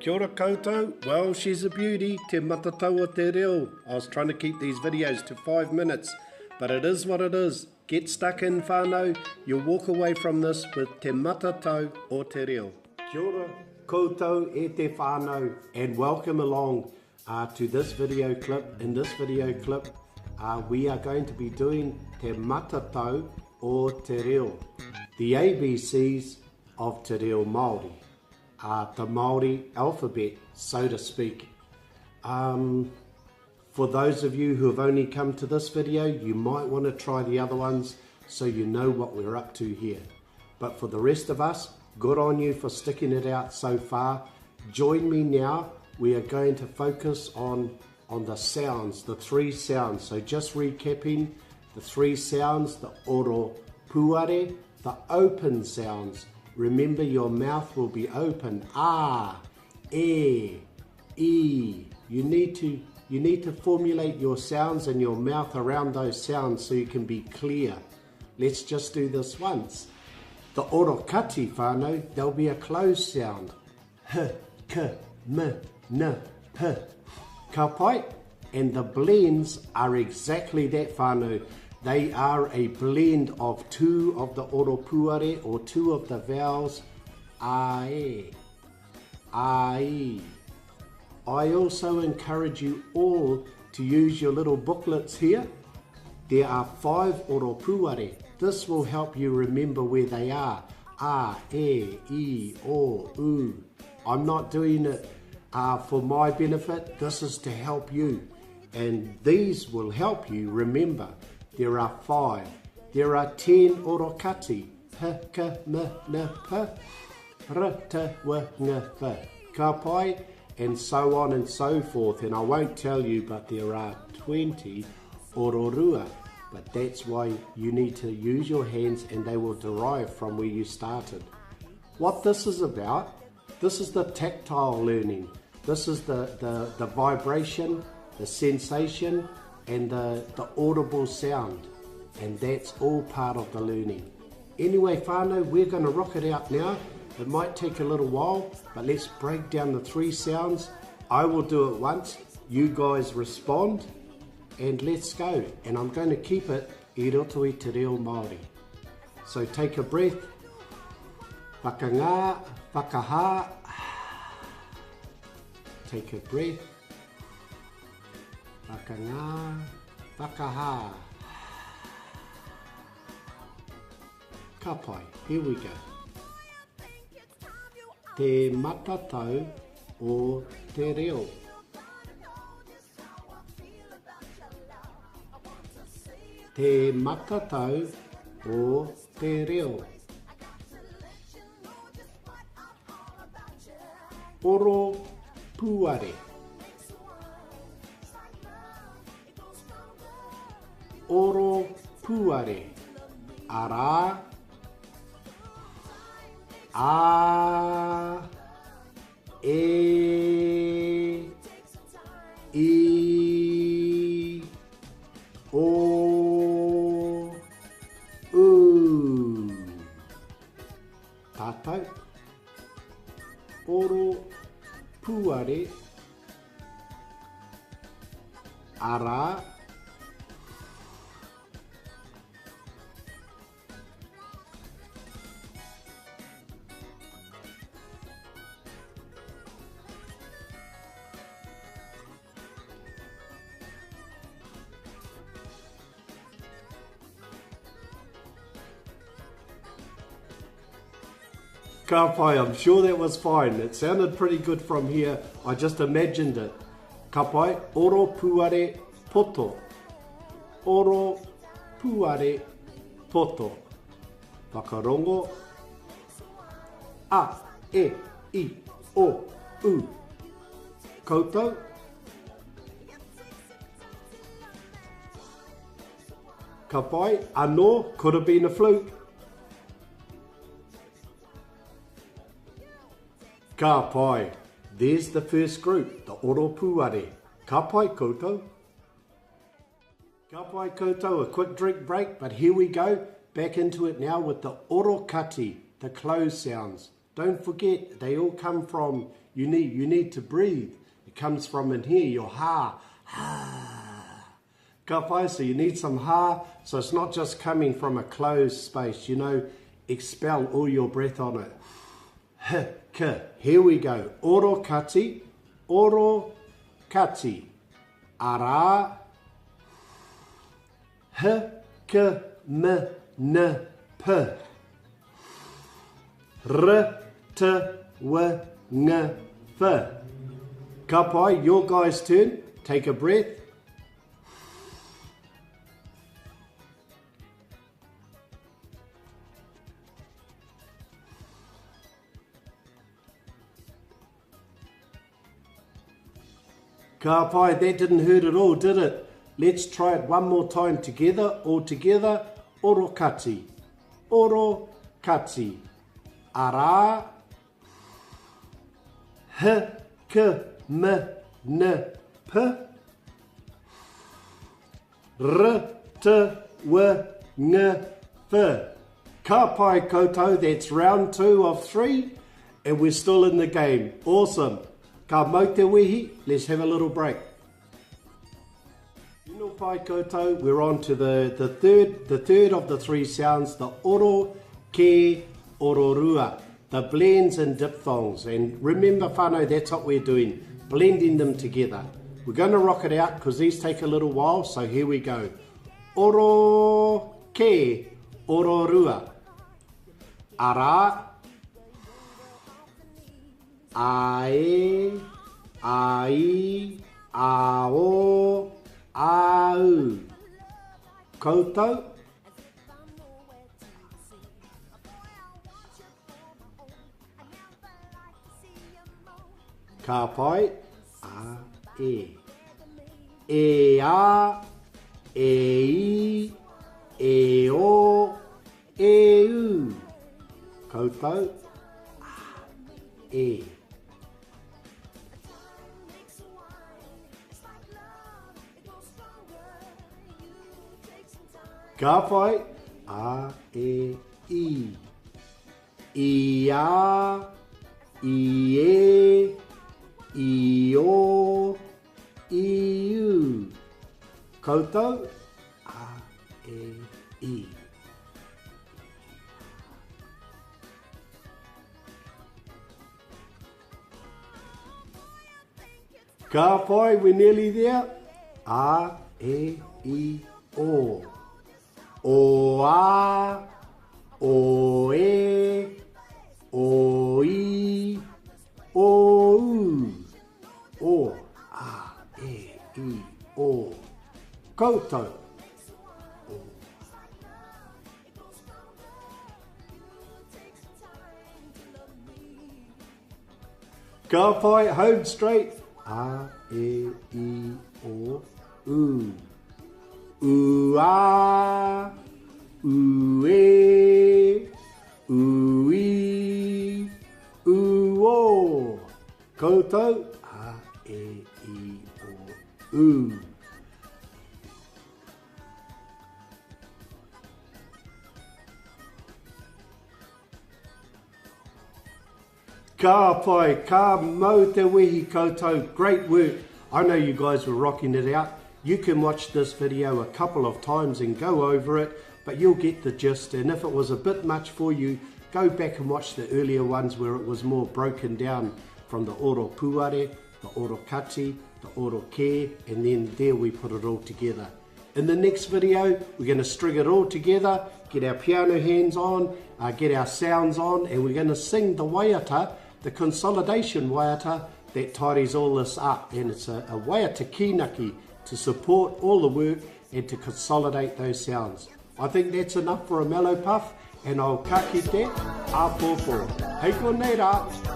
Kia ora koutou. Well, she's a beauty. Te matatau o te reo. I was trying to keep these videos to 5 minutes, but it is what it is. Get stuck in whānau. You'll walk away from this with te matatau o te reo. Kia ora koutou e te whānau, and welcome along to this video clip. In this video clip, we are going to be doing te matatau o te reo, the ABCs of te reo Māori, the Māori alphabet, so to speak. For those of you who have only come to this video, you might want to try the other ones so you know what we're up to here. But for the rest of us, good on you for sticking it out so far. Join me now. We are going to focus on the sounds, the 3 sounds. So just recapping the 3 sounds, the oro puare, the open sounds. Remember, your mouth will be open. Ah, e, e. You need to formulate your sounds and your mouth around those sounds so you can be clear. Let's just do this once. The oro kati whānau, there'll be a closed sound. H, k, m, n, p. Ka pai? And the blends are exactly that whānau. They are a blend of 2 of the oro puare, or 2 of the vowels. A, e, a, e. I also encourage you all to use your little booklets here. There are 5 oro puare. This will help you remember where they are. A, e, I, o, u. I'm not doing it for my benefit. This is to help you. And these will help you remember. There are 5. There are 10 oro kati. H, k, m, n, p. R, t, w, n, f. Ka pai, and so on and so forth. And I won't tell you, but there are 20 oro rua. But that's why you need to use your hands, and they will derive from where you started. What this is about, this is the tactile learning. This is the vibration, the sensation, and the audible sound. And that's all part of the learning. Anyway, whānau, we're going to rock it out now. It might take a little while, but let's break down the 3 sounds. I will do it once. You guys respond. And let's go. And I'm going to keep it I roto i te reo Māori. So take a breath. Whakangā, whakaha. Take a breath. Whakangā, whakaha. Ka pai. Here we go. Te matatau o te reo. Te matatau o te reo. Oro puare. Oro puare. Ara. A. E. I. O. U. Tātou. Oro puare. Ara. Ka pai, I'm sure that was fine. It sounded pretty good from here. I just imagined it. Ka pai, oro puare poto. Oro puare poto. Whakarongo. A, e, I, o, u. Koutou. Ka pai, anō, could have been a fluke. Ka pai. There's the first group, the oro puare. Ka pai koutou. Ka pai koutou, a quick drink break, but here we go. Back into it now with the oro kati, the closed sounds. Don't forget, they all come from, you need to breathe. It comes from in here, your ha. Ka pai, so you need some ha, so it's not just coming from a closed space, expel all your breath on it. Here we go. Oro kati, ara, p. Ka pai, your guys' turn. Take a breath. Ka pai, that didn't hurt at all, did it? Let's try it one more time together, all together. Oro kati, ara, p. Ka pai koutou, that's round 2 of 3, and we're still in the game. Awesome. Ka mau te wehi, let's have a little break. Tino pai koutou, we're on to the third of the 3 sounds, the oro, ke, ororua, the blends and diphthongs. And remember whānau, that's what we're doing, blending them together. We're going to rock it out because these take a little while, so here we go. Oro, ke, ororua, ara, ae, ai, ao, au. Koutou. Ka pai, a, e. E a, e i, e o, e u. Koutou, a, e. Ka pai, a, e, i. I a, i e, i o, i u. Koutou, a, e, i. Ka pai, we're nearly there. A, e, i, o. O a, o e, o i, o u. O, a, e, i, o. Koutou. O. Ka pai, home straight. A, e, i, o, u. U a, u e, u i, u o. Koutou, a, e, i, o, u. Ka pai, ka mau te wehi koutou. Great work. I know you guys were rocking it out. You can watch this video a couple of times and go over it, but you'll get the gist. And if it was a bit much for you, go back and watch the earlier ones where it was more broken down from the oro puare, the oro kati, the oro ke, and then there we put it all together. In the next video, we're going to string it all together, get our piano hands on, get our sounds on, and we're going to sing the waiata, the consolidation waiata that tidies all this up. And it's a waiata kinaki to support all the work and to consolidate those sounds. I think that's enough for a mellow puff, and I'll ka kite a pōpō. Hei ko nei rā.